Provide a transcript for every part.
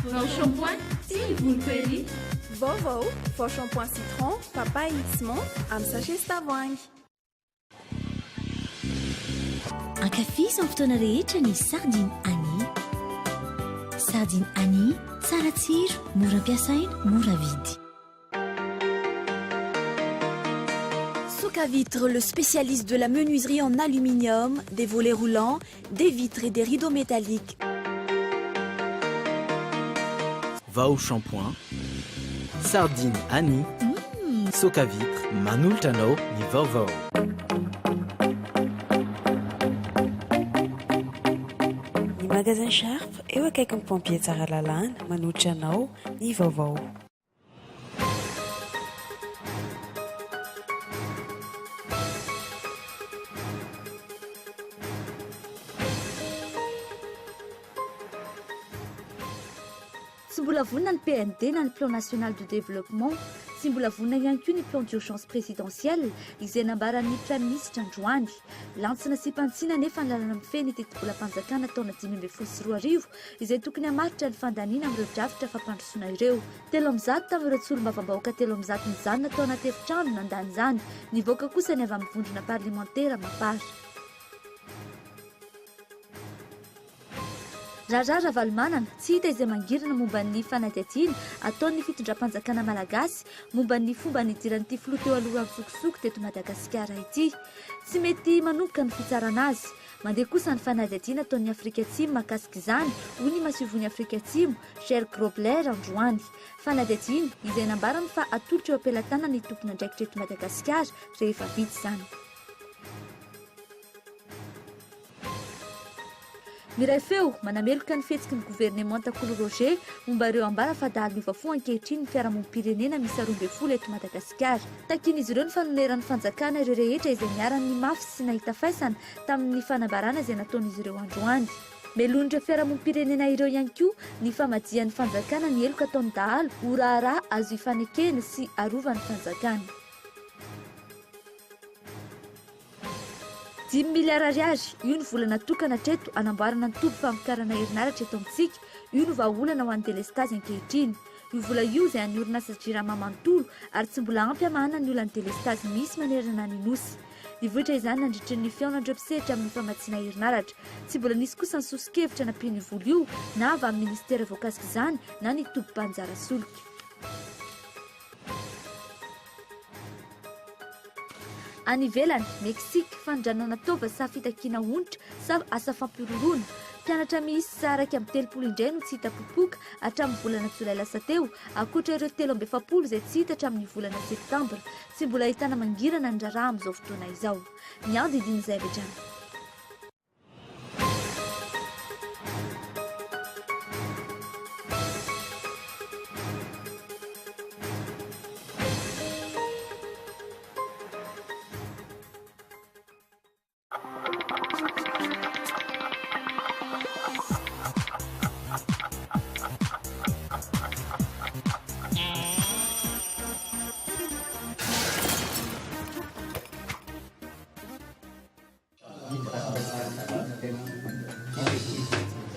Vao shampoing sy volo query. Vaovao vao shampoing citron papaye sy menthe amin'ny sachet sy tavoahangy. Ankafizo amin'ny fotoana rehetra ny sardine Annie. Sardine Annie, tsara tsiro, mora ampiasaina, mora vidy. Souk à vitre, le spécialiste de la menuiserie en aluminium, des volets roulants, des vitres et des rideaux métalliques. Vaovao shampoing, sardine Annie, souk à vitre, manoltrano ny vaovao. Ny magasin Sharp eo akaiky ny pompier tsara lalàna manolotra anao ny vaovao. Sy mbola vonina ny PND na ny plan national de développement sy mbola vonina ihany koa ny plan d'urgence présidentielle izay nambaran'ny prime ministre androany lantsina sy mpantsina nefa ny lalana mifeny teti-bola-panjakana taona 2024 izay tokony hamaritra ny fandaniana amin'ireo drafitra fampandrosoana ireo. 13 tamin'ireo tsolom-bavam-bahoaka 13 mijanona tao anaty efitrano nandany izany, nivoaka kosa ny avy amin'ny vondrona parlementaire mapara. Rarara Valmanana tsy hita izay mangirana momba ny fanadihadiana ataon'ny fitondram-panjakana malagasy momba ny fomba nidiran'ity filoha teo alohan'ny sokosoko teto Madagasikara ity. Tsy mety manomboka ny fitsarana azy. Mandeha kosa ny fanadihadiana ataon'ny Afrika Atsimo mahakasika izany hoy ny masivon'ny Afrika Atsimo Cher Grobler androany. Fanadihadiana izay nambarany fa atolotra eo ampelantanana ny tompona andraikitra eto Madagasikara rehefa vita izany. Miray feo manameloka ny fihetsiky ny gouvernemanta Kolo Roger momba ireo ambara fa dahalo mivafo ankehitriny ny fiarahamonim-pirenena misy 12 eto Madagasikara. Takin'izy ireo ny fanoneran'ny fanjakana ireo rehetra izay niaran'ny mafy sy nahita faisana tamin'ny fanambarana izay nataon'izy ireo androany. Melon'ireo fiarahamonim-pirenena ireo ihany koa ny famadian'ny fanjakana ny heloka ataon'ny dahalo ho raharaha azo ifanekena sy arovan'ny fanjakana. 10 miliara ariary, io ny vola natokana hatreto anamboarana ny toby famokarana herinaratra eto amintsika, io no vahaolana ho an'ny delestazy ankehitriny. Io vola io izay any orinasa jirama manontolo ary tsy mbola ampy hamahana ny olana delestazy misy manerana ny nosy. Nivoatra izany nandritry ny fiaonandreo mpisehatra amin'ny famatsiana herinaratra. Tsy mbola nisy kosa ny sosikevitra nampiany vola io na avy amin'ny ministera voakasika izany na ny toby-panjara solika. Any ivelany, Meksika, fanondranana tova sa fitakiana onitra sa asa fampiroroana. Mpianatra miisa araiky amin'ny 30 indray no tsy hita popoka hatramin'ny volana Jolay lasa teo, ankoatra ireo 17 izay tsy hita hatramin'ny volana Septambra. Tsy mbola ahitana mangirana ny raharaha amin'izao fotoana izao. Ny andindiny izay avy.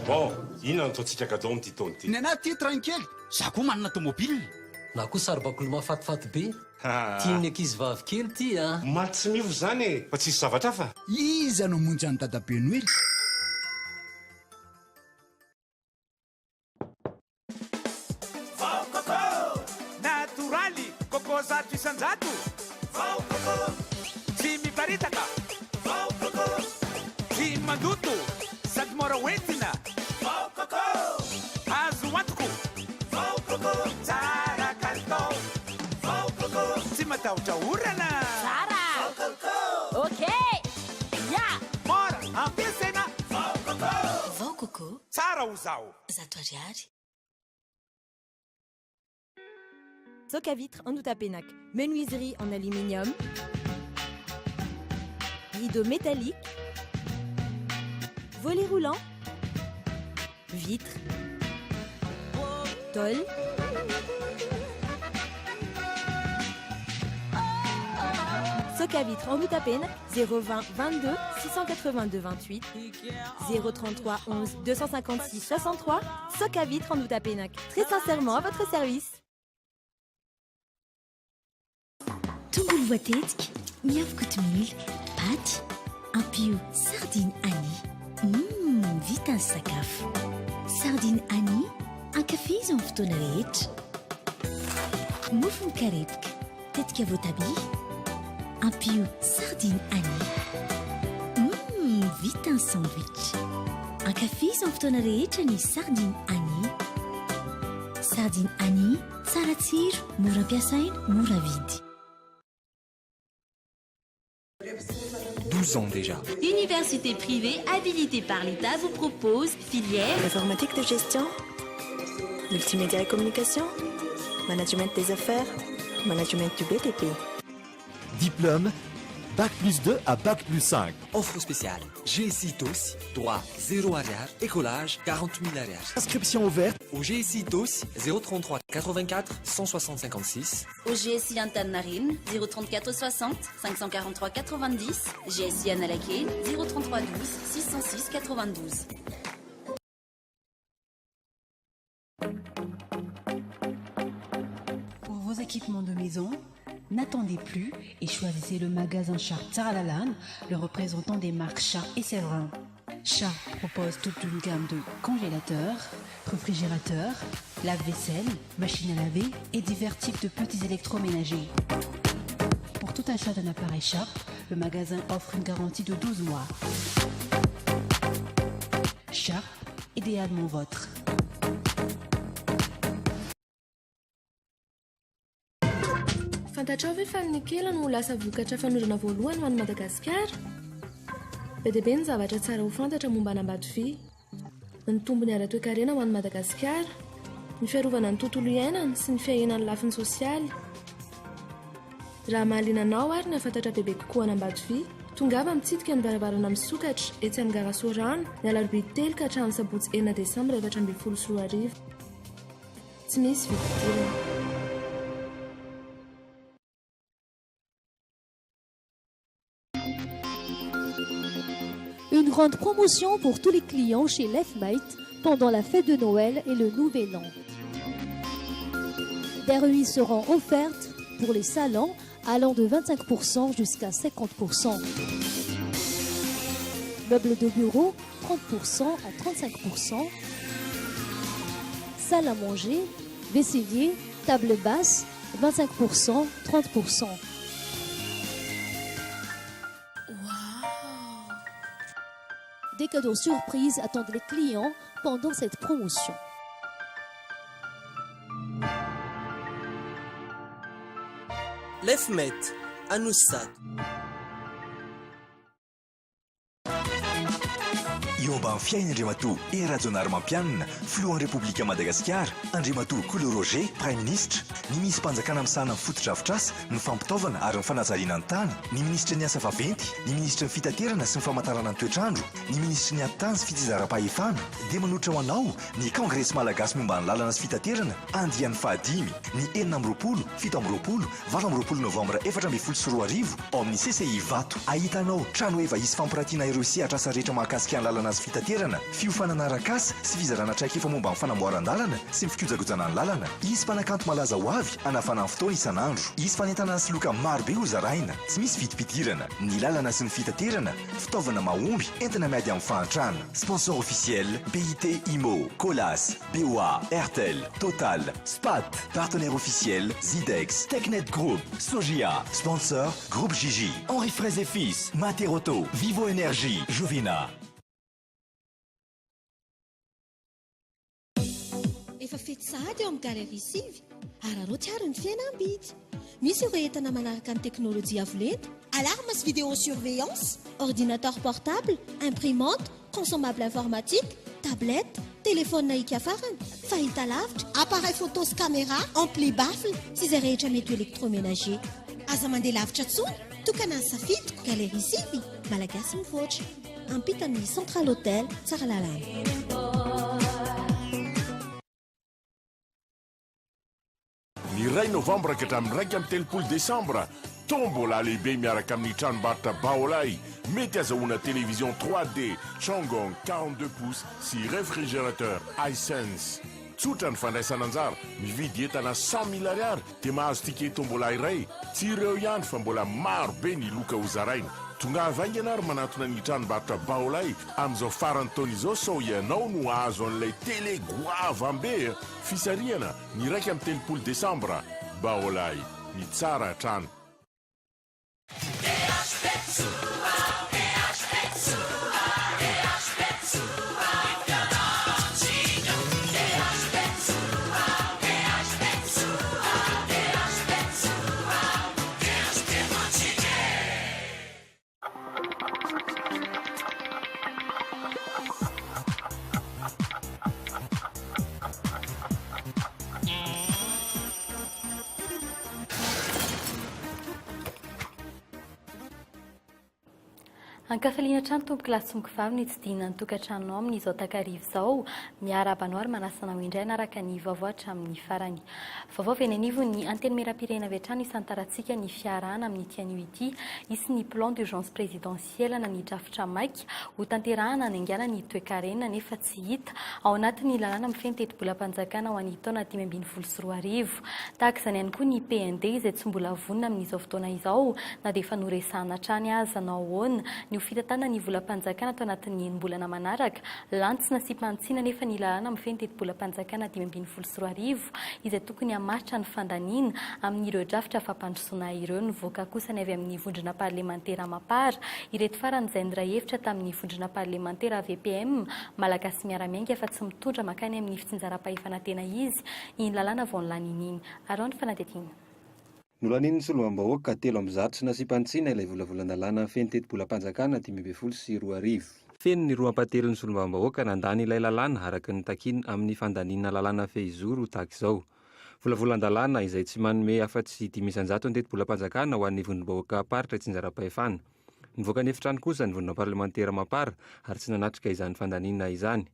Bon, inona no ataontsika gadao amin'ity taona ity? Ny anaty tranquille, za koa manana tomobile. Na koa saribakolo mahafatifaty be. Tian'ny ankizy vavy kely ty a. Maty tsy mivo zany e, fa tsisy zavatra fa. Iza no monjy any dadabe Noely. Vao Koko, naturaly, Koko zato isanjato. Vao Koko, tsy miparitaka. Vao Koko, tsy mandoto, sady mora hoentina. Vao Koko, azo antoko. Vao Koko, tsara kalitao. Vao Koko, tsy matahotra orana. Tsara. Vao Koko, Okay. Ya. mora ampiasaina. Vao Koko, Vaovao Koko, tsara ho zao. zato ariary. Soc à vitre en Outapenac, menuiserie en aluminium, rideaux métalliques, volets roulants, vitres, tôle, Soca Vitre en Outapène 020 22 682 28 033 11 256 63. Soca Vitre en Outapène. Très sincèrement à votre service. Tongolo voatetika, miavaka milk, paty, ampio sardine Annie. Vita ny sakafo. Sardine Annie, ankafizo amin'ny fotoana rehetra. Mofo mikarepoka, tetika voatabia. Ampio sardine Annie. Vita ny sandwich. Ankafizo amin'ny fotoana rehetra ny sardine Annie. Sardine Annie, tsara tsiro, mora ampiasaina, mora vidy. 12 ans déjà. Université privée habilitée par l'État vous propose filière informatique de gestion, multimédia et communication, management des affaires, management du BTP. Diplôme, Bac plus 2 à Bac plus 5. Offre spéciale. GSI TOS, droit 0 arrière, écolage 40 000 arrière. Inscription ouverte au GSI TOS 033 84 160 56. Au GSI Antananarine 034 60 543 90. GSI Analakane 033 12 606 92. Pour vos équipements de maison, n'attendez plus et choisissez le magasin Char Tsaralalan, le représentant des marques Char et Séverin. Char propose toute une gamme de congélateurs, réfrigérateurs, lave-vaisselle, machines à laver et divers types de petits électroménagers. Pour tout achat d'un appareil Char, le magasin offre une garantie de 12 mois. Char, idéalement vôtre. Fantatrao ve fa ny kela no lasa vokatra fanorana voalohany ho an'i Madagasikara? Be dia be ny zavatra tsara ho fantatra momba anambady vy. Ny tombony ara-toe-karena ho an'i Madagasikara, ny fiarovana ny tontolo iainana sy ny fiainan'ny lafiny sosialy. Raha mahaliana anao ary ny afantatra bebe kokoa anambady vy, tongava mitsidika ny barabarana misokatra etsy amin'ny Garasorano ny alarobia 3 ka hatramin'ny sabotsy 9 Desambra 2024. Tsy misy vididirana. Une grande promotion pour tous les clients chez Lefmate pendant la fête de Noël et le Nouvel An. Des remises seront offertes pour les salons allant de 25% jusqu'à 50%. Meubles de bureau, 30% à 35%. Salle à manger, vaisselier, table basse, 25%, 30%. Des cadeaux surprises attendent les clients pendant cette promotion. Lefmet, Anoussat. Iomba ny fiain'Andriamatoa Rajonarymampianina, filohan'ny Repoblika Madagasikara, Andriamatoa Kolo Roger, Prime Ministre, ny misy mpanjakana misana amin'ny fotodrafitrasa, ny fampitaovana ary ny fanazariana ny tany, ny ministra ny asa vaventy, ny ministra ny fitaterana sy ny famantarana ny toetrandro, ny ministra ny atany sy fitizara-pahefana, dia manohitra ho anao ny Kongresy Malagasy momba ny lalana sy fitaterana, andian'ny fahadimy, ny 9 7 7 Novambra 2024 ao amin'ny CCI Vato. Ahitanao trano eva isy fampirantiana ireo sehatrasa rehetra mahakasika ny lalana sy fitaterana, fiofanana arakasa sy fizarana traikefa momba ny fanamboaran-dalana sy ny fikojakojana ny lalana. Isy mpanakanto malaza ho avy anafana ny fotoana isan'andro. Isy fanentana sy loka marobe ho zaraina, tsy misy vidim-pidirana. Ny lalana sy ny fitaterana, fitaovana mahomby, entina miady amin'ny fahantrana. Sponsor officiel BIT Imo, Colas, BOA, Airtel, Total, Spat. Partenaire officiel Zidex, Technet Group, Sogia. Sponsor Groupe Gigi, Henri Fraise et Fils, Materoto, Vivo Énergie, Jovina. Efa fety sahady eo amin'ny galerie sivy ary anao tsiaro ny fiainam-bidy. Misy ireo entana manaraka ny teknôlôjia avolenta, alarme sy vidéosurveillance, ordinateur portable, imprimante, consommable informatique, tablette, téléphone naika farany, fahitalavitra, appareil photo sy caméra, ampli baffle sy izay rehetra mety électroménager. Aza mandeha lavitra tsony, tokana ny safidiko galerie sivy, malagasy mivoatra. Ampita amin'ny Central Hotel Tsaralalana. Ny ray novambra ka hatramin'ny 1 amin'ny 3 Desambra, tombola lehibe miaraka amin'ny tranombarotra Baolay. Mety azahoana télévision 3D Changong 42 pouces sy réfrigérateur Hisense. Tsotra ny fandraisana anjara, mividy entana 100 000 ariary dia mahazo ticket tombola iray. Tsy ireo ihany fa mbola maro be ny loka ho zaraina. Tonga avaingana ary manatona ny tranombarotra Baolay amin'izao farany taona izao sao ianao no azo an'ilay télé goava be. Fisariana ny raika amin'ny 30 Desambra. Baolay, ny tsara trano. Ankafaliana trano tomboky lasomboky vavy ny tsy dina ny tokantrano amin'izao takarivo izao miara-banao ary manasana ho indray anaraka ny vaovao hatramin'ny farany. Vaovao avy eny anivo ny anteny meram-pirenena avy hatrany isantarantsika ny fiarahana amin'ny tianio ity isy ny plan d'urgence présidentielle na ny drafitra maika ho tanterahana naingana ny toe-karena nefa tsy hita ao anatin'ny lalàna mifeny tetim-bolam-panjakana ho an'ny taona 2024. Tahaka izany ihany koa ny PND izay tsy mbola vonona amin'izao fotoana izao na dia efa noresahana hatrany aza na ahoana ny fitatana ny volam-panjakana tao anatin'ny enim-bolana manaraka lantsina sy mpantsina nefa ny lalàna mifeny tetim-bolam-panjakana 2024 izay tokony hamaritra ny fandaniana amin'ireo drafitra fampandrosoana ireo nivoaka kosa ny avy amin'ny vondrona parlementera mapara ireto farany izay niray hevitra tamin'ny vondrona parlementera VPM malagasy miara-miainga fa tsy mitondra makany amin'ny fitsinjaram-pahefanantena izy iny lalàna vao nilanin'iny arao ny fanatetiny. Nolanin'ny soloam-bahoaka 300 sy nasipantsina ilay volavolana feny tetim-bolam-panjakana 2024. Feno ny roa ampatelon'ny soloam-bahoaka nandany ilay lalàna araka ny takiny amin'ny fandaniana lalàna fehizoro tahaka izao. Volavolan-dalàna izay tsy manome afa-tsy 500 ny tetim-bolam-panjakana ho an'ny vondrom-bahoaka paritra tsinjaram-pahefana. Nivoaka ny efitrano kosa ny vondrona parlementera mapara ary tsy nanatrika izany fandaniana izany.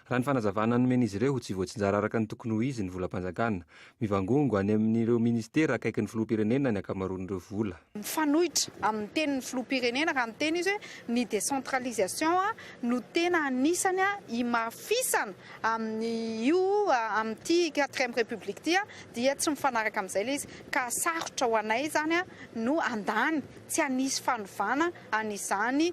Raha ny fanazavana nomena izy ireo tsy voatsinjara araka ny tokony ho izy ny volam-panjakana. Mivangongo any amin'ireo ministera akaiky ny filoham-pirenena ny akamaroan'ireo vola. Mifanohitra amin'ny tenin'ny filoham-pirenena raha ny teny izy hoe ny décentralisation no tena anisany himafisana amin'io amin'ity 4e république ity dia tsy mifanaraka amin'izay ilay izy ka sarotra ho anay zany no andany tsy anisy fanovana an'izany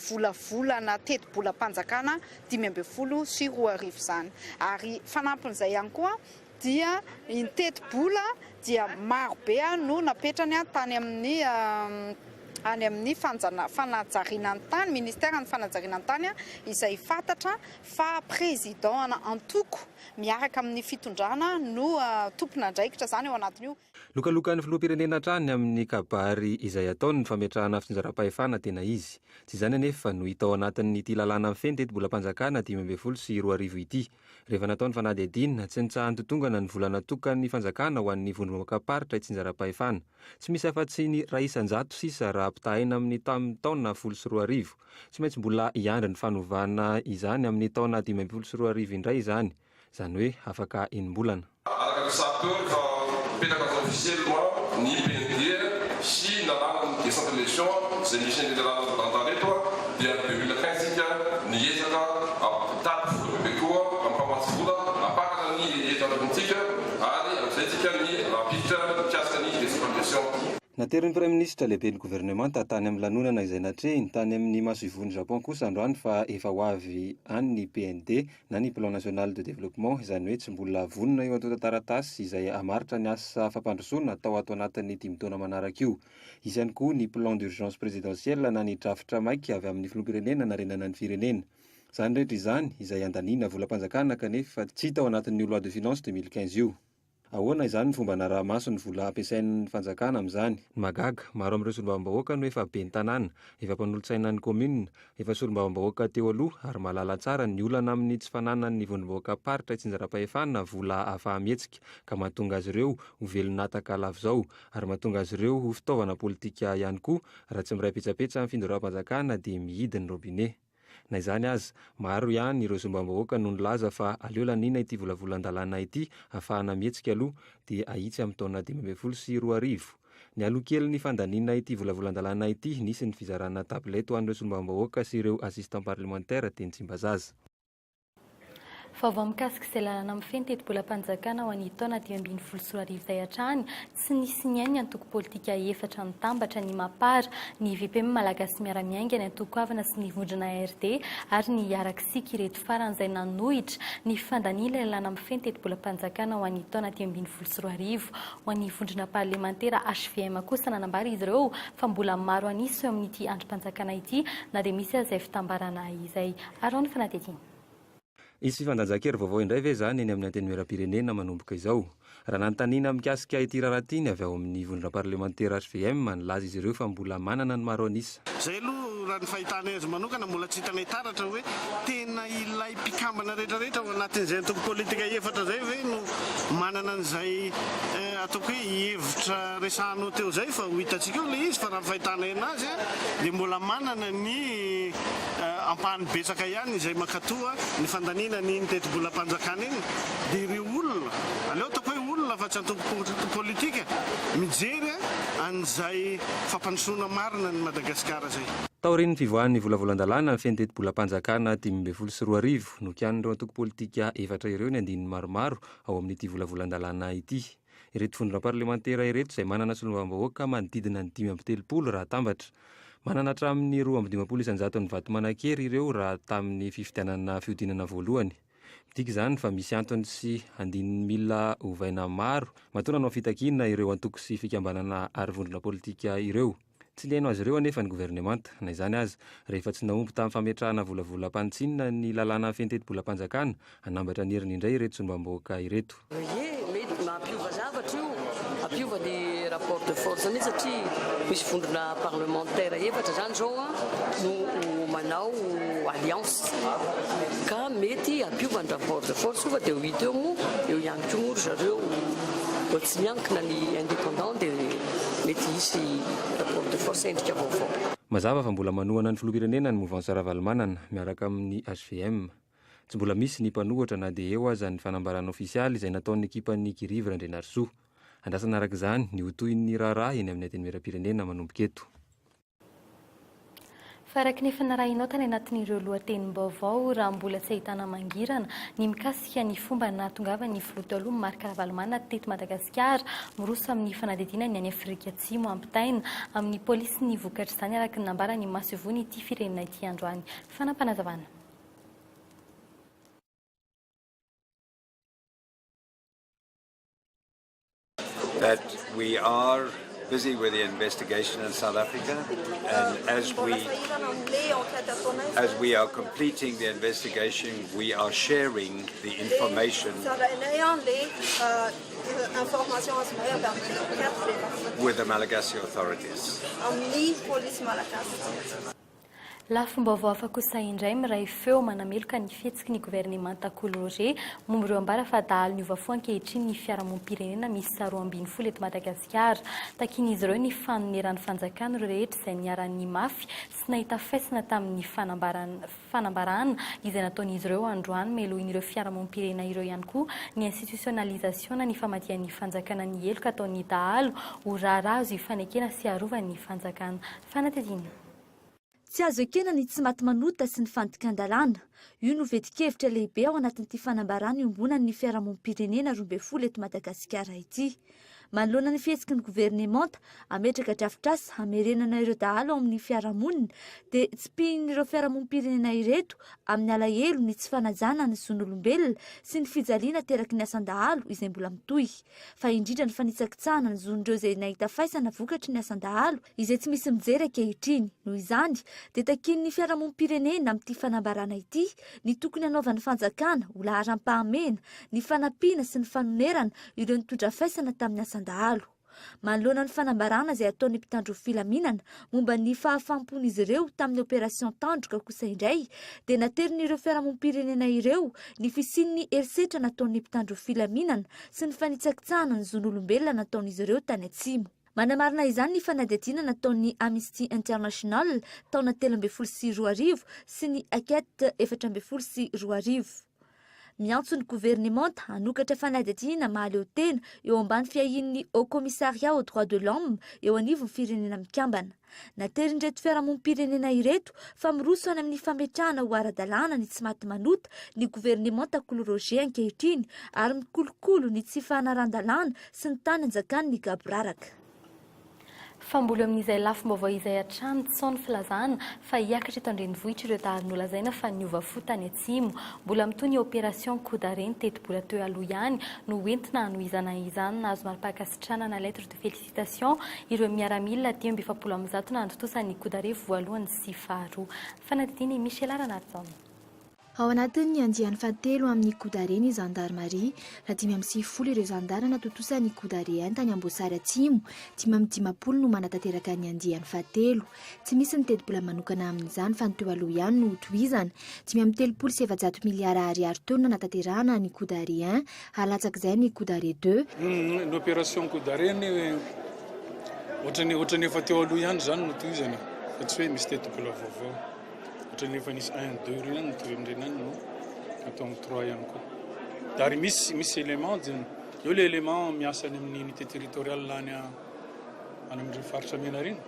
volavolana tetim-bolam-panjakana 2024 sy 2024 zany. Ary fanampin'izay ihany koa dia ny tetim-bola dia maro be no napetrany tany amin'ny fanajariana ny tany, ministère ny fanajariana ny tany izay fantatra fa président antoko miaraka amin'ny fitondrana no tompon'andraikitra zany ao anatin'io. Lokalokan'ny filoham-pirenena hatrany amin'ny kabary izay ataony ny fametrahana fitsinjaram-pahefana tena izy. Tsy izany anefa no hita ao anatin'ity lalàna mifeny tetim-bolam-panjakana 2024 sy 2024 ity. Rehefa nataony fanadihadinina tsy nitsahan'ny totongana ny vola natokany fanjakana ho an'ny vondrom-bahoaka paritra itsinjaram-pahefana. Tsy misy afa-tsy ny ray isan-jato sisa raha ampitahina amin'ny taona 10 sy 2024. Tsy maintsy mbola hiandry ny fanovana izany amin'ny taona 2020 sy 2024 indray izany. Izany hoe afaka enim-bolana. Pédagogue officiellement ni PND si nalala ny décentralisation izay misy ny lalàna tantareto dia 2015 ny ezaka apitady vola bebe koa ampamatsy vola apakana ny etantsika ary amin'izaytsika ny rapitra mikasika ny décentralisation. Nateryn'ny Premier Ministre lehibe ny gouvernement tany amin'ny lanonana izay natrehiny tany amin'ny maso ivon'ny Japon kosa androany fa efa ho avy any ny PND na ny plan national de développement izany hoe tsy mbola vonona eo atao taratasy izay hamaritra ny asa fampandrosoana atao ato anatin'ny 10 taona manaraka io. Izany koa ny plan d'urgence présidentielle na ny drafitra maika avy amin'ny filoham-pirenena na renana ny firenena. Izany rehetra izany izay andaniana volam-panjakana kanefa tsy hita ao anatin'ny loi de finance 2015 io. Ahoana izany ny fomba anaramaso ny vola ampiasain'ny fanjakana amin'izany. Magaga maro amin'ireo solombavambahoaka no efa be ny tanàna, efa mpanolotsaina ny commune, efa solombavambahoaka teo aloha ary mahalala tsara ny olana amin'ny tsy fananan'ny vondrom-bahoaka paritra itsinjaram-pahefana vola hafa mihetsika ka mahatonga azy ireo ho velonataka lafo izao ary mahatonga azy ireo ho fitaovana politika ihany koa raha tsy miray petsapetsa amin'ny findoram-panjakana dia mihidy ny robinet. Na izany aza, maro ihany ireo sombam-bahoaka no nilaza fa aleo lanina ity volavolan-dalàna ity ahafahana mihetsika aloha dia ahitsy amin'ny taona 2020 sy 2024. Ny aloha kely ny fandanina ity volavolan-dalàna ity nisy ny fizarana tablety ho an'ireo solombavambahoaka sy ireo assistant parlementaire teny Tsimbazaza. Vaovao mikasika izay lalàna amin'ny fentetim-bolam-panjakana ho an'ny taona 2024 izay hatrany tsy nisy ny ainy ny antoko politika efatra nitambatra ny mapara ny VPM malagasy miara-miainga ny antoko avana sy ny vondrona RD ary ny arakisika ireto farany izay nanohitra ny fandaniana lalàna amin'ny fentetim-bolam-panjakana ho an'ny taona 2024 ho an'ny vondrona parlemantera HVM kosa nanambara izy ireo fa mbola maro anisy eo amin'ity androm-panjakana ity na dia misy azy fitambarana izay arao ny fanatetiny. Isy fifandanjakery vaovao indray ve zany eny amin'ny anteny miaram-pirenena manomboka izao. Raha nanontaniana mikasika ity rahatiny avy ao amin'ny vondrona parlemantera HVM manlaza izy ireo fa mbola manana ny maro anisa. Zay aloha raha ny fahitana azy manokana mbola tsy hitana taratra hoe tena ilay mpikambana rehetrarehetra ao anatin'izay antoko politika efatra zay ve no manana an'izay ataoko hoe hevitra resahana teo zay fa ho hitantsika eo le izy fa raha ny fahitana anazy dia mbola manana ny ampahany betsaka ihany izay makatoa ny fandaniana ny teti-bolam-panjakana iny dia ireo olona aleo ataoko hoe olona fa tsy antoko politika mijery an'izay fampandrosoana marina ny Madagasikara zay. Taoriny fivoahan'ny volavolan-dalàna ny fentetim-bolam-panjakana 2024 no kian'ireo antoko politika efatra ireo ny andininy maromaro ao amin'ity volavolan-dalàna ity. Ireto vondrona parlemantera ireto izay manana solombavambahoaka manodidina ny 530 raha tambatra. Manana hatramin'ny 2,5% ny vato manan-kery ireo raha tamin'ny fifidianana fiodinana voalohany. Midika izany fa misy antony sy andininy mila ovaina maro mahatonga no fitakiana ireo antoko sy fikambanana ary vondrona politika ireo. Tsy leno azy ireo anefa ny governemanta na izany azy rehefa tsy naomby tamin'ny fametrahana volavolam-panitsinina ny lalàna fentetim-bolam-panjakana anambatra ny heriny indray ireto solombavambahoaka ireto. Mety mampiova zavatra io, mampiova ny rapport de force mihitsy satria misy vondrona parlementaire efatra zany zao no manao alliance ka mety ampiova ny rapport de force fa dia ho hita eo moa eo ihany koa moa zareo tsy miankina ny indépendant dia mety hisy rapport de force endrika vaovao. Mazava fa mbola manohana ny filoham-pirenena ny mouvance ara-valmanana miaraka amin'ny HVM. Tsy mbola misy ny mpanohatra na dia eo aza ny fanambarana ofisialy izay nataon'ny ekipan'ny Kirivra Ndrenarsoa. Andrasana araka izany ny hotohin'ny raharaha eny amin'ny anteny miaram-pirenena manomboka eto. Faraky ny fanarahinao tany anatin'ireo lohatenim-baovao raha mbola tsy ahitana mangirana ny mikasika ny fomba nahatongava ny filoha taloha Marc Ravalomanana teto Madagasikara miroso amin'ny fanadidina ny any Afrika Atsimo ampitaina amin'ny polisy ny vokatra izany araka ny nambara ny masivony ity firenena ity androany. Fanampanazavana. That we are busy with the investigation in South Africa, and as we are completing the investigation, we are sharing the information with the Malagasy authorities. Lafim-baovao hafa kosa indray miray feo manameloka ny fihetsiky ny governemanta Kolo momba ireo ambara fa dahalo ny ovafo ankehitriny ny fiarahamonim-pirenena misy 12 eto Madagasikara. Takin'izy ireo ny fanoneran'ny fanjakana ireo rehetra izay niaran'ny mafy sy nahita faisana tamin'ny fanambarana izay nataon'izy ireo androany melohin'ireo fiarahamonim-pirenena ireo ihany koa ny institutionnalisation ny famadian'ny fanjakana ny heloka ataon'ny dahalo ho raharaha azo ifanekena sy arovan'ny fanjakana. Fanatetina. Tsy azo ekena ny tsy maty manota sy ny fandikan-dalàna. Io no vetikevitra lehibe ao anatin'ity fanambarana iombonany ny fiarahamonim-pirenena 12 eto Madagasikara ity. Manoloana ny fihetsiky ny governemanta ametraka drafitrasa hamerenana ireo dahalo amin'ny fiarahamonina dia tsy pihin'ireo fiarahamonim-pirenena ireto amin'ny alahelo ny tsy fanajana ny zon'olombelona sy ny fijaliana teraky ny asan-dahalo izay mbola mitohy. Fa indrindra ny fanitsakitsahana ny zon'ireo izay nahita faisana vokatry ny asan-dahalo izay tsy misy mijery ankehitriny. Noho izany dia takin'ny fiarahamonim-pirenena amin'ity fanambarana ity ny tokony hanaovan'ny fanjakana ho laharam-pahamena ny fanampiana sy ny fanonerana ireo nitondra faisana tamin'ny asan-dahalo. Manoloana ny fanambarana izay ataon'ny mpitandro filaminana momba ny fahafahampon'izy ireo tamin'ny opération tandroka kosa indray dia naterin'ireo fiarahamonim-pirenena ireo ny fisian'ny herisetra nataon'ny mpitandro filaminana sy ny fanitsakitsahana ny zon'olombelona nataon'izy ireo tany Atsimo. Manamarina izany ny fanadihadiana nataon'ny Amnesty International taona 13 sy 20 sy ny enquête 14 sy 20. miantso ny gouvernemanta hanokatra fanadihadiana mahaleo tena eo ambany fiahin'ny Haut Commissariat aux droits de l'homme eo anivon'ny firenena mikambana. Naterindreto fiarahamonim-pirenena ireto fa miroso any amin'ny fametrahana ho ara-dalàna ny tsy maty manota ny gouvernemanta Kolo ankehitriny ary mikolokolo ny tsy fanaran-dalàna sy ny tany anjakany ny gabraraka. Famboly amin'izay lafim-baovao izay hatrany tsaony filazana fa hiakatra eto an-drenivohitra ireo dahalo nolazaina fa niova fotany atsimo. Mbola mitony opération Kodareny teto-bola teo aloha ihany no entina hanohizana izany nahazo mari-pakasitrahana lettre de félicitation ireo miaramila 10-20 na andotosany Kodare voalohany sy faharoa. Fanadidiny Michel Aranardzon. Ao anatin'ny andiany fahatelo amin'ny Kodare ny gendarmerie, raha 540 ireo zandara natotosany Kodare tany Amboasary Atsimo, 520 no manatanteraka ny andiany fahatelo. Tsy misy ny teti-bola manokana amin'izany fa ny teo aloha ihany no tohizana. 537 miliara ariary teo no nanatanterahana ny Kodare 1, halatsak'izay ny Kodare 2. L'opération Kodare ohatrany efa teo aloha ihany zany no tohizana, fa tsy hoe misy teti-bola vaovao. Nefa nisy 1, 2 reny no toendrenany no atao amin'ny 3 ihany koa. Ary misy élément eo le élément miasa any amin'ny unité territoriale any amin'ireo faritra mena reny.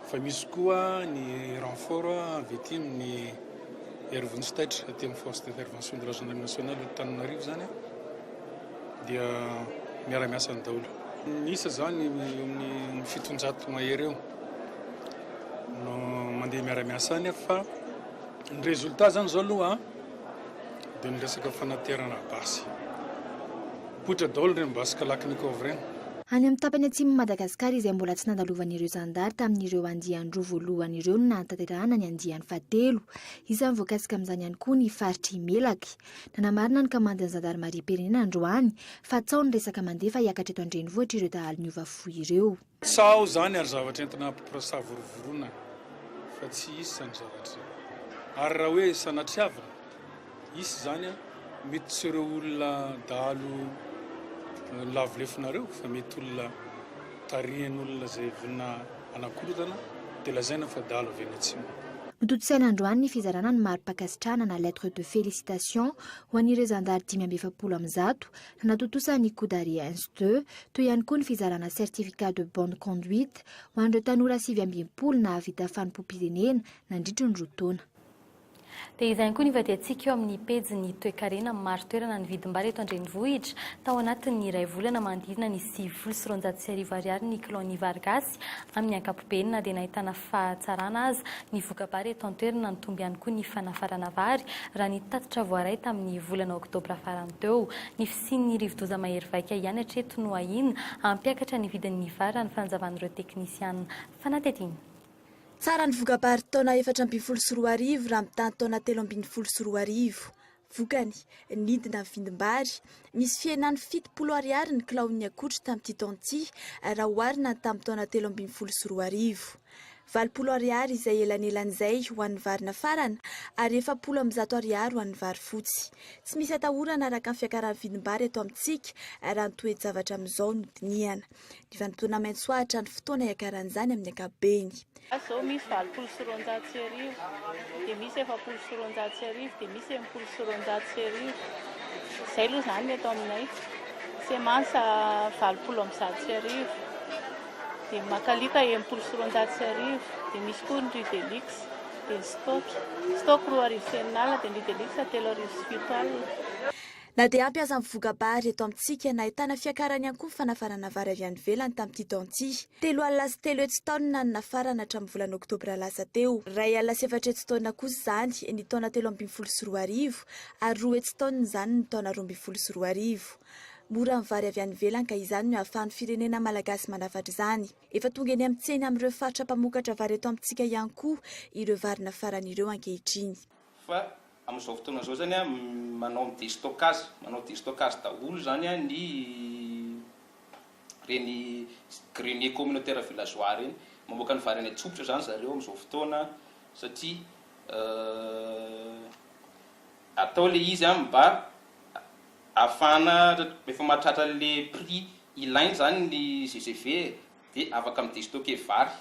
Fa misy koa ny renfort avy ety amin'ny Hervonstaitra aty amin'ny force d'intervention de la gendarmerie nationale Antananarivo zany dia miara-miasa ny daholo. Nisy zany amin'ny 700 mahery eo no mandeha miara-miasa any fa ny résultat zany zao aloha dia ny resaka fanaterana basy. Poitra daholo reny basy kalaknikov reny. Any amin'ny tapany atsimo Madagasikara izay mbola tsy nandalovan'ireo zandary tamin'ireo andian-droa voalohan'ireo no nanatanterahana ny andiany fahatelo. Isan'ny voakasika amin'izany ihany koa ny faritry Melaky. Nanamarina ny kamandin'ny gendarmerie pirenena androany fa tsaony resaka mandefa hiakatra eto an-drenivohitra ireo dahalo niova fohy ireo. Sao zany ary zavatra entina savorvorona fa tsy isy zany zavatra. Ary raha hoe sanatriavana, isy zany mety tsy ireo olona dahalo lavolefinareo fa mety olona tarihan'olona zay vina anakorotana dia lazaina fa dahalo avy any atsimo. Nototosaina androany ny fizarana ny mari-pakasitrahana na lettre de félicitation ho an'ireo zandary 570 natotosany Kodare 1 sy 2, toy ihany koa ny fizarana certificat de bonne conduite ho an'ireo tanora 520 na vita fanompo-pirenena nandritry ny roa taona. Dia izany koa ny vadiantsika eo amin'ny pejy toe-karena maro toerana ny vidim-bary eto an-drenivohitra tao anatin'ny iray volana manodidina ny 790 ariary ny kilony vargasy amin'ny ankapobeny na dia nahitana fahatsarana azy ny voka-bary eto an-toerana nitomby ihany koa ny fanafarana vary raha ny tatitra voaray tamin'ny volana oktobra farany teo. Ny fisian'ny rivo-doza mahery vaika ihany hatreto no ahina hampiakatra ny vidin'ny vary raha ny fanjavan'ireo teknisianina. Fanatediny. Tsara ny voka-bary taona 424 raha mitany taona 324. Vokany nidina vindim-bary misy fihenany 70 ariary ny kilaon'ny akotra tamin'ity taonty raha oharina tamin'ny taona 324. 20 ariary izay elanelan'izay ho an'ny varina farana ary 70 ariary ho an'ny vary fotsy. Tsy misy atahorana araka ny fiakaran'ny vidim-bary eto amintsika raha ny toe-javatra amin'izao no dinihana. Ny vanimpotoana maitsoahitra ny fotoana iakaran'izany amin'ny ankabeny. Zao misy 20 sy 900 sy arivo, dia misy 70 sy 900 sy arivo, dia misy 80 sy 900 sy arivo. Izay aloha zany mety aminay. Semansa 20 amin'ny 100 sy arivo. Dia makalika 80 sy 900 sy arivo, dia misy koa ny Ridelix, dia ny stock 3 arivo sy enin'alina, dia ny Ridelix 3 arivo sy 7 alina. Na dia ampiasa amin'ny voka-bary eto amintsika nahitana fiakarany ihany koa fanafarana vary avy any ivelany tamin'ity taonty. 3 alina sy 3 hetsy taonina ny nafarana hatramin'ny volana oktobra lasa teo. 2 alina sy 4 hetsy taonina kosa zany ny taona 324 arivo ary 2 hetsy taonina zany ny taona 24 arivo. Mora ny vary avy any ivelany ka izany no ahafahan'ny firenena malagasy manafatra izany. Efa tonga eny amin'ny tsena amin'ireo faritra mpamokatra vary eto amintsika ihany koa ireo vary nafaran'ireo ankehitriny. Amin'izao fotoana izao zany manao déstockage daholo zany ny reny grenier communautaire villageois reny mamoaka ny vary any atsofotra zany zareo amin'izao fotoana satria atao le izy mba afana efa mahatratra le prix ilainy zany ny GGV dia afaka amin'ny déstocké vary.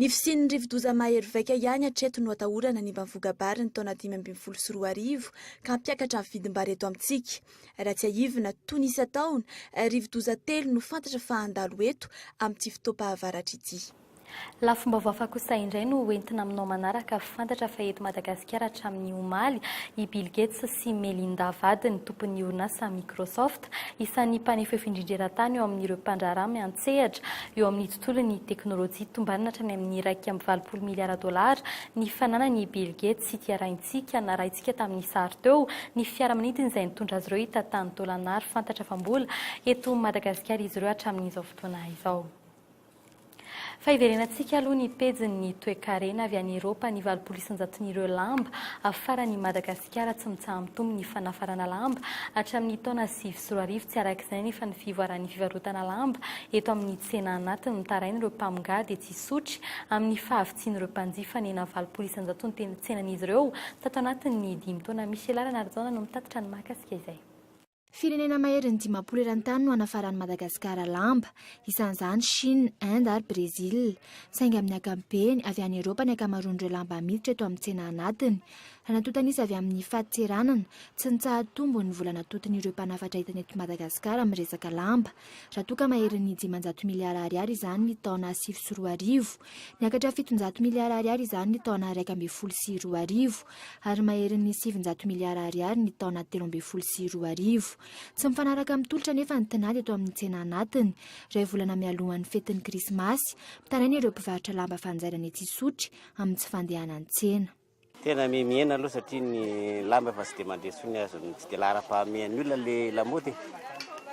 Ny fisian'ny rivo-doza mahery vaika ihany hatreto no atahorana ny mbanvogabary ny taona 2024 ka hampiakatra amin'ny vidim-bary eto amintsika. Raha tsy aivina toy ny isa-taona, rivo-doza 3 no fantatra fa handalo eto amin'ity fotoam-pahavaratra ity. Lafomba vaofa kosa indray no entina aminao manaraka fantatra fa eto Madagasikara hatramin'ny omaly i Bill Gates sy Melinda Vady ny tompon'ny orinasa Microsoft isan'ny mpanefefa indrindra-tany eo amin'ireo mpandraharaha miantsehatra eo amin'ny tontolon'ny teknôlôjia tombanina hatrany amin'ny 1.20 miliara ny fananany Bill Gates sy tiaraintsika naraintsika tamin'ny sary teo ny fiaramanidina izay nitondra azy ireo hita tany dolanary fantatra fa mbola eto Madagasikara izy ireo hatramin'izao fotoana izao. Fa iverenantsika aloha ny pejin'ny toe-karena avy any Eropa ny 900,000 lamba afaran'ny Madagasikara tsy mitsaha mitombo ny fanafarana lamba hatramin'ny taona 2024 tsy arak'izay nefa ny fivoaran'ny fivarotana lamba eto amin'ny tsena anatiny mitaraina ireo mpamongady tsy sotry amin'ny fahavitsian'ireo mpanjifa nena 900,000 ny tsenan'izy ireo tato anatin'ny 5 taona. Michelara Narzona no mitatitra ny mahakasika izay. Firenena mahery ny 10 eran-tany no anafaran'ny Madagasikara lamba, isan'izany Chine, Inde ary Brésil. Saingy amin'ny ankapobeny avy any Eropa ny ankamaroan'ireo lamba miditra eto amin'ny tsena anatiny. Raha natotanisa avy amin'ny fahatseranana, tsy nitsaha tombo ny vola natotin'ireo mpanafatra hitany eto Madagasikara amin'ny resaka lamba. Raha toa ka mahery ny 500 miliara ariary izany ny taona 2024, niakatra 700 miliara ariary izany ny taona 2022 ary mahery ny 700 miliara ariary ny taona 2024. Tsy mifanaraka amin'ny tolotra nefa ny tinady eto amin'ny tsena anatiny. Ray volana mialohan'ny fetin'ny krismasy, mitaraina ireo mpivarotra lamba fanjairana etsy sotry amin'ny tsy fandehanany tsena. Tena mihena aloha satria ny lamba fa tsy dia mandeha tsony azo tsy dia lahara-pahamehan'ny olona le lamaody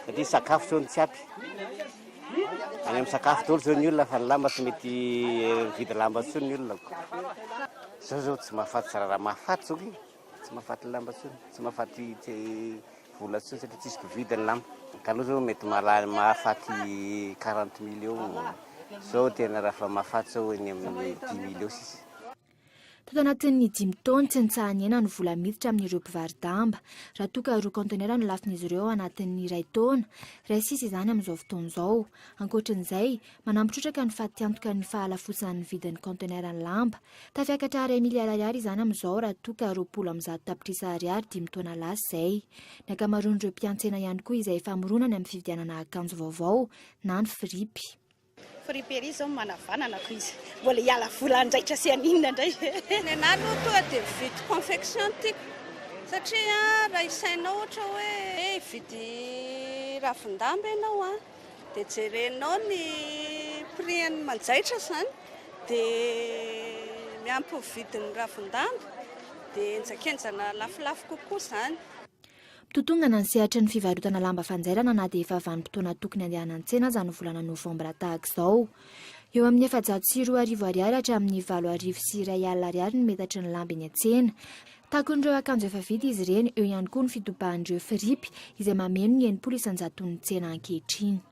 satria sakafo tsony tsy apy. Any amin'ny sakafo daholo zao ny olona fa ny lamba tsy mety vidy lamba tsony ny olona. Zao tsy mahafaty tsara raha mahafaty zao tsy mahafaty lamba tsony, tsy mahafaty vola tsony satria tsisy mpividy ny lamba. Ka aloha zao mety mahafaty 40 millions zao tena raha fa mahafaty zao eny amin'ny 10 millions sisy. Tato anatin'ny 5 taona tsy nitsahany ena ny vola miditra amin'ireo mpivarodamba. Raha toa ka 2 contenera no lafin'izy ireo anatin'ny 2 taona, 2 sisa izany amin'izao fotoana izao. Ankoatran'izay, manampitrotraka ny fahatiantoka ny fahalafosan'ny vidin'ny conteneran'ny lamba. Tafiakatra 1 miliara ariary izany amin'izao raha toa ka 20 tapitrisa ariary 5 taona lasa izay. Ny ankamaroan'ireo mpiantsena ihany koa izay famoronany amin'ny fividianana akanjo vaovao na ny firipy. Friperie zao manavananako izy mbola hiala vola andraitra sy aninona indray. Ny anahy aloha toa dia vidy confection tiako satria raha isainao ohatra hoe vidy ravin-damba ianao dia jerenao ny prix-ny manjaitra izany dia miampy vidin'ny ravin-damba dia enjakenjana lafolafo kokoa izany. Totongana ny sehatra ny fivarotana lamba fanjairana na dia efa vanim-potoana tokony andehanany tsena izany volana Novambra tahaka izao. Eo amin'ny 720 ariary hatramin'ny 7,1 ariary ny metatry ny lamba eny an-tsena. Takon'ireo akanjo efa vidy izy ireny, eo ihany koa ny fitobahan'ireo firipy izay mameno ny 900 ny tsena ankehitriny.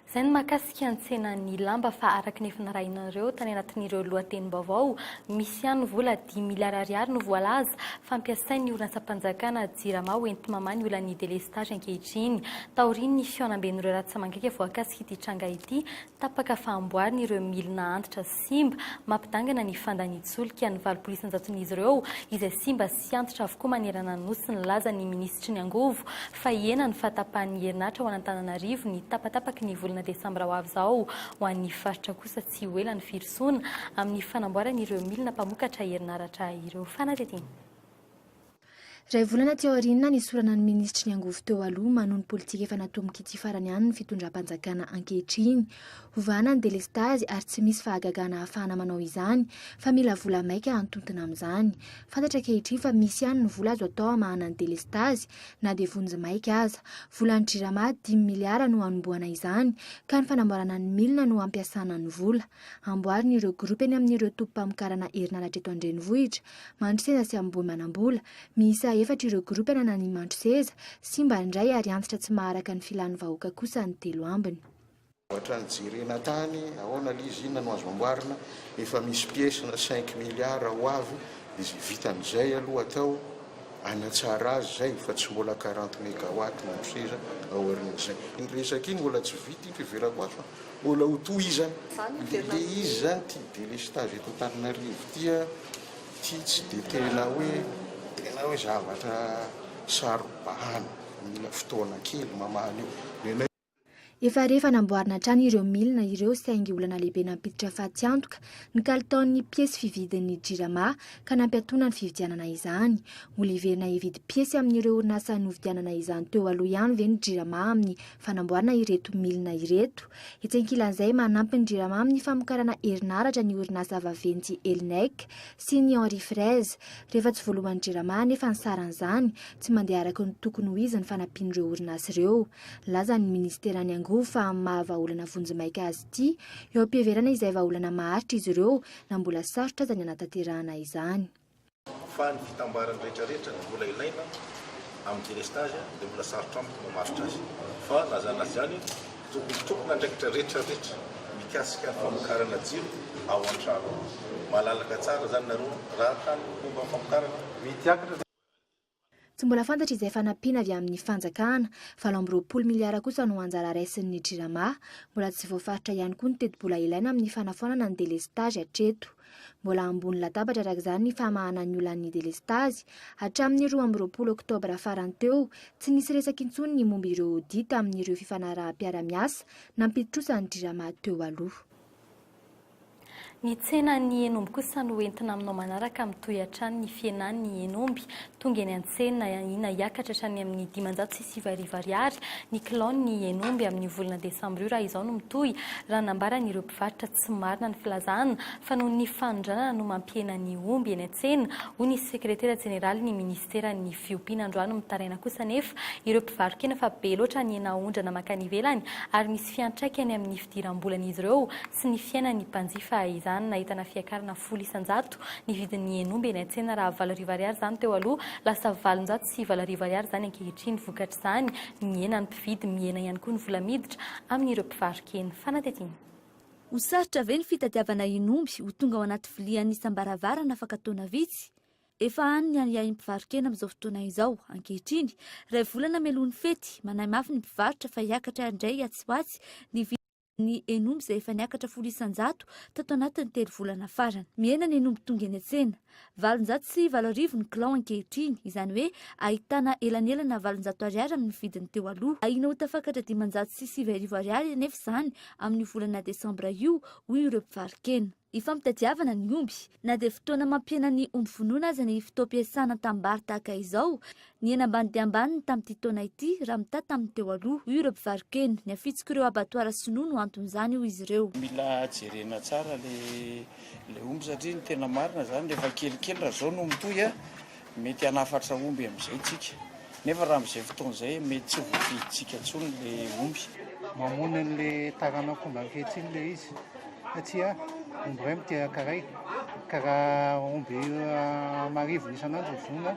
Izay ny mahakasika ny tsenan'ny lamba fa araka ny efa narahinareo tany anatin'ireo lohatenim-baovao misy ihany vola 10 miliara ariary no voalaza fampiasain'ny orinasa-mpanjakana jirama hoenty mamany olan'ny delestage ankehitriny. Taoriny ny fianamben'ireo raha tsy mankaiky voakasika ity tranga ity tapaka fahamboarina ireo milina antitra simba mampidangana ny fandanitsolika ny 900,000 ireo izay simba sy antitra avokoa manerana ny nosy ny laza ny ministry ny angovo fa iena ny fahatapahan'ny herinaratra ho an'Antananarivo ny tapatapaky ny volana Desambra ho avy izao ho an'ny faritra kosa tsy ho ela ny firosoana amin'ny fanamboarana ireo milina mpamokatra herinaratra ireo. Fanatetiny. Ray volana teo aoriana ny sorana ny ministry ny angovo teo aloha manon politika efa natomboka ity farany ihany ny fitondram-panjakana ankehitriny. Ovana ny delestage ary tsy misy fahagagana ahafahana manao izany fa mila vola maika antontona amin'izany. Fantatra ankehitriny fa misy ihany ny vola azo atao hamahana ny delestage na dia vonjy maika aza. Vola ny jirama 10 miliara no anomboana izany ka ny fanamboarana ny milina no ampiasana ny vola. Amboarina ireo groupe eny amin'ireo tompo-pamokarana herinaratra eto an-drenivohitra, Mandriseza sy Ambohimanambola. Miisa efatra ireo groupe na ny Mandriseza sy mba indray ary antitra tsy maharaka ny filan'ny vahoaka kosa ny 3 ambiny. Ohatra ny jirena tany, ahoana lizy inona no azo amboarina, efa misy piesy na 5 miliara ho avy, izy vitan'izay aloha atao anatsara azy zay fa tsy mbola 40 mégawatt mampiseza aorin'izay resaka iny mbola tsy vita iverako afa mbola ho tohizany le izy zany ty délestage eto Antananarivo tia ty tsy de tena hoe zavatra sarobahana mila fotoana kely mamaly io efa rehefa namboarina trano ireo milina ireo saingy olana lehibe nampiditra faty antoka ny kalitaon'ny piesy fividin'ny jirama ka nampiatona ny fividianana izany. Oliverina hividy piesy amin'ireo orinasa novidianana izany teo aloha ihany ve ny jirama amin'ny fanamboarana ireto milina ireto. Itsenkilan'izay manampy ny jirama amin'ny famokarana herinaratra ny orinasa vaventy Elnec sy ny Henri Fraise. Rehefa tsy voalohan'ny jirama nefa ny saran'izany tsy mandeha araka ny tokony ho izy ny fanampian'ireo orinasa ireo. Laza ny ministerany fa mahavaolana vonjimaika azy ity eo am-piheverana izay vaolana maharitra izy ireo na mbola sarotra aza ny anataterahana izany. Fa ny fitambarany rehetrarehetra mbola ilaina amin'ny délestage dia mbola sarotra amiko mamaritra azy fa lazana azy zany tokony andraikitra rehetrarehetra mikasika ny famokarana jiro ao an-trano malalaka tsara zany nareo raha tany fomba famokarana mitiakatra. Tsy mbola fantatra izay fanampiana avy amin'ny fanjakana 720 miliara kosa no anjara raisin'ny jirama. Mbola tsy voafaritra ihany koa ny teti-bola ilaina amin'ny fanafonana ny délestage hatreto. Mbola ambony latabatra araka izany ny famahana ny olan'ny délestage hatramin'ny 20 oktobra farany teo tsy nisy resaka intsony ny momba ireo audit amin'ireo fifanaraha-piara-miasa nampitrosa ny jirama teo aloha. Ny tsena ny enomby kosa no entina aminao manaraka mitohy hatrany ny fienan'ny enomby tonga eny an-tsena ina hiakatra hatrany amin'ny 570 ariary ny kilao ny enomby amin'ny volana desambra io raha izao no mitohy raha nambarany ireo mpivarotra tsy marina ny filazana fa noho ny fanondranana no mampiena ny omby eny an-tsena hoy ny sekretera jeneraly ny ministera ny fiompiana androany mitaraina kosa nefa ireo mpivarokena fa be loatra ny ena ondrana makany ivelany ary misy fiantraikany amin'ny fidiram-bolan'izy ireo sy ny fiainan'ny mpanjifa nahitana fiakarana 100 ny vidin'ny enomby eny an-tsena raha 20 ariary zany teo aloha lasa 720 ariary zany ankehitriny vokatra izany ny ena ny mpividy miena ihany koa ny vola miditra amin'ireo mpivarokena fanatetiny. Ho sarotra ve ny fitadiavana enomby ho tonga ao anaty vilia anisam-baravarana afaka taona vitsy? Efa any ny any mpivarokena amin'izao fotoana izao ankehitriny raha volana meloan'ny fety manahy mafy ny mpivarotra fa hiakatra indray atsy-hoatsy ny enomby izay efa niakatra 100 tato anatin'ny 3 volana farany. Miena ny enomby tonga eny an-tsena 720 ny kilao ankehitriny izany hoe ahitana elanelana 700 ariary amin'ny vidiny teo aloha. Ahina ho tafakatra 590 ariary nefa izany amin'ny volana desambra io hoy ireo mpivarokena. Ifampitadiavana ny omby na dia fotoana mampiena ny omby vonoana aza ny fitoam-piasana tambary tahaka izao ny ena ambany dia ambany tamin'ity taona ity raha mitata tamin'ny teo aloha hoy ireo mpivarokena ny afitsika ireo abatoara sinoa no anton'izany hoy izy ireo. Mila jerena tsara le omby satria ny tena marina zany rehefa kelikely raha zao no mitohy mety hanafatra omby amin'izay tsika nefa raha amin'izay fotoana izay mety tsy voafiditsika intsony le omby. Mamono an'le taranak'omby ankehitriny le izy satria omby iray mitera karay karaha omby marivo isan'andro vonona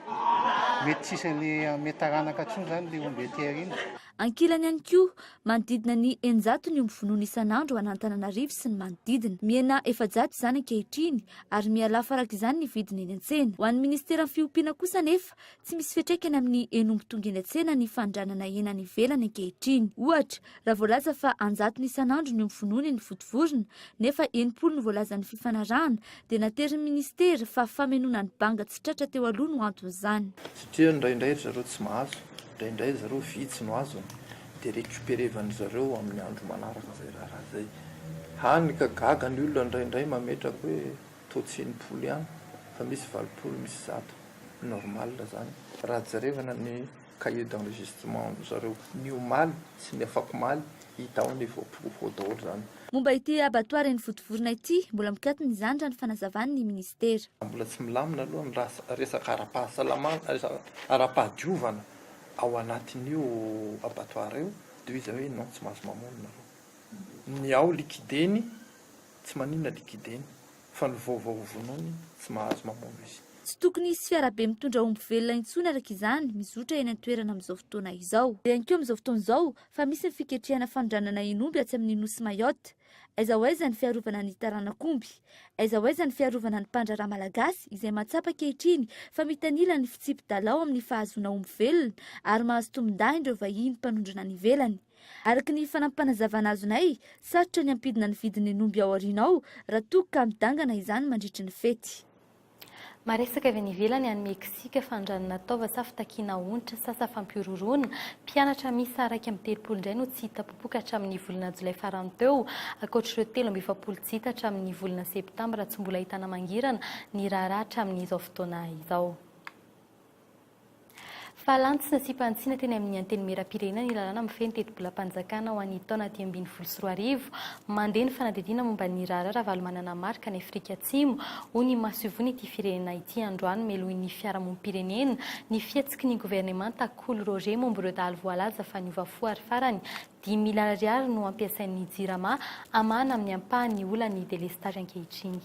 mety tsisy le mety taranaka intsony zany le omby tearina. Ankilany ihany koa manodidina ny 100 ny omby vonoana isan'andro an'Antananarivo sy ny manodidina. Miena 400 izany ankehitriny ary mihalafo araka izany ny vidiny eny an-tsena. Ho an'ny ministera fiompiana kosa nefa tsy misy fiantraikany amin'ny enomby tonga eny an-tsena ny fandranana ena ny ivelany ankehitriny. Ohatra raha voalaza fa 100 isan'andro ny omby vonoana ny votovorona nefa 80 ny voalaza ny fifanarahana dia naterin'ny ministera fa famenoana ny banga tsy tratra teo aloha no anton'izany. Satria indraindray zareo tsy mahazo indraindray zareo vitsy no azo dia récupérevany zareo amin'ny andro manaraka zay raha zay. Hany ka gaga ny olona indraindray mametraka hoe tao-80 ihany fa misy 20 misy 100 normal zany. Raha jerevana ny cahier d'enregistrement zareo ny omaly sy ny afaka maly hita ao ny voapofo daholo zany. Momba ity abatoara ny votovorona ity mbola mikatona izany raha ny fanazavan'ny ministera. Mbola tsy milamina aloha ny resaka ara-pahasalamana ara-pahadiovana ao anatin'io abatoara io dia izy hoe non tsy mahazo mamonina aloha. Ny ao likideny tsy maninona likideny fa ny vaovao vonoany tsy mahazo mamonina izy. Tsy tokony hisy fiarabe mitondra omby velona intsony araka izany mizotra eny an-toerana amin'izao fotoana izao. Dia ihany koa amin'izao fotoana izao fa misy ny fiketrehana fanondranana enomby atsy amin'ny nosy Mayotte aiza ho aiza ny fiarovana ny taranak'omby, aiza ho aiza ny fiarovana ny mpandraraha malagasy izay matsapa kehitriny fa mitanila ny fitsipy-dalao amin'ny fahazoana omby velona ary mahazo tombon-dahy ireo vahiny mpanondrana ny ivelany. Araka ny fanampanazavana azonay, sarotra ny ampidina ny vidiny ny omby ao aorianao raha toa ka midangana izany mandritra ny fety. Maresaka avy any ivelany any Meksika fandranana taova sa fitakiana onitra sasa fampiororona. Mpianatra misy araiky amin'ny 30 indray no tsy hita popoka hatramin'ny volana Jolay farany teo, ankoatr'ireo 720 tsy hita hatramin'ny volana Septambra tsy mbola ahitana mangirana ny raharaha hatramin'izao fotoana izao. Fahalantsy sy nasipantsiana teny amin'ny anteny mera-pirenena ny lalàna mifehy ny teti-bolam-panjakana ho an'ny taona 2024 mandeha ny fanadidina momba ny raharaha valo manana marika ny Afrika Atsimo ho ny mahasoivony ity firenena ity androany melohin'ny fiarahamonim-pirenena ny fihetsiky ny governemanta Kolo Roger momba ireo dahalo voalaza fa ny ovafo ary farany 10 milina ariary no ampiasain'ny jirama amana amin'ny ampahany olany delestage ankehitriny.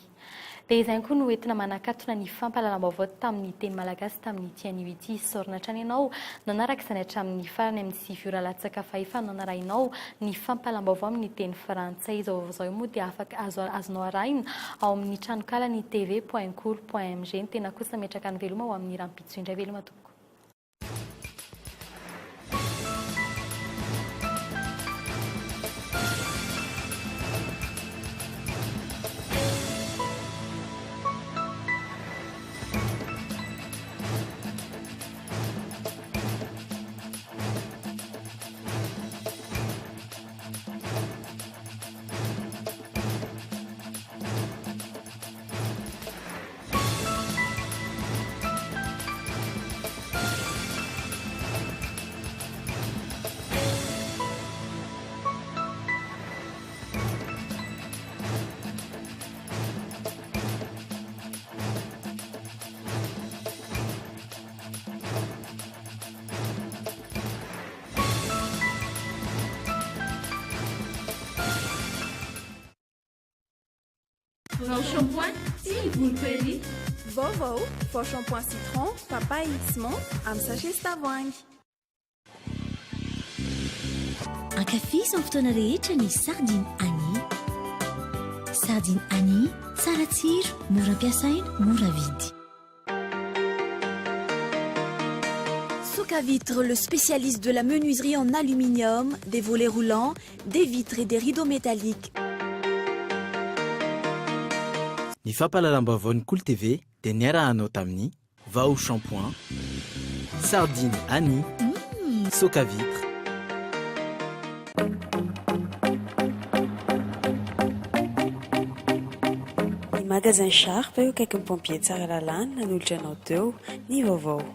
Dia izay koa no entina manakatona ny fampahalalam-baovao tamin'ny teny malagasy tamin'ny tianio ity sorona hatrany ianao nanaraka izany hatramin'ny farany amin'ny 7 ora latsaka fahefa nanarahinao ny fampahalalam-baovao amin'ny teny frantsay. Izao moa dia afaka azonao arahina ao amin'ny tranokalany tv.cool.mg ny tena kosa metraka ny veloma ho amin'ny rampitso indray veloma tompoko. Vao shampoing, si vous le payez. Vaovao, vao shampoing citron, papaye, ciment, amin'ny sachet tavoahangy. Ankafiziny fotoana rehetra ny sardine Annie. Sardine Annie, tsara tsiro, mora ampiasaina, mora vidy. Soka Vitre, le spécialiste de la menuiserie en aluminium, des volets roulants, des vitres et des rideaux métalliques. Ny fampahalalam-baovao ny Cool TV dia niarahanao tamin'ny Vaovao shampoing, Sardine Annie, Soka Vitre. Ny magasin Sharp eo akaiky ny pompier tsara lalàna nanolotra anao teo ny Vaovao.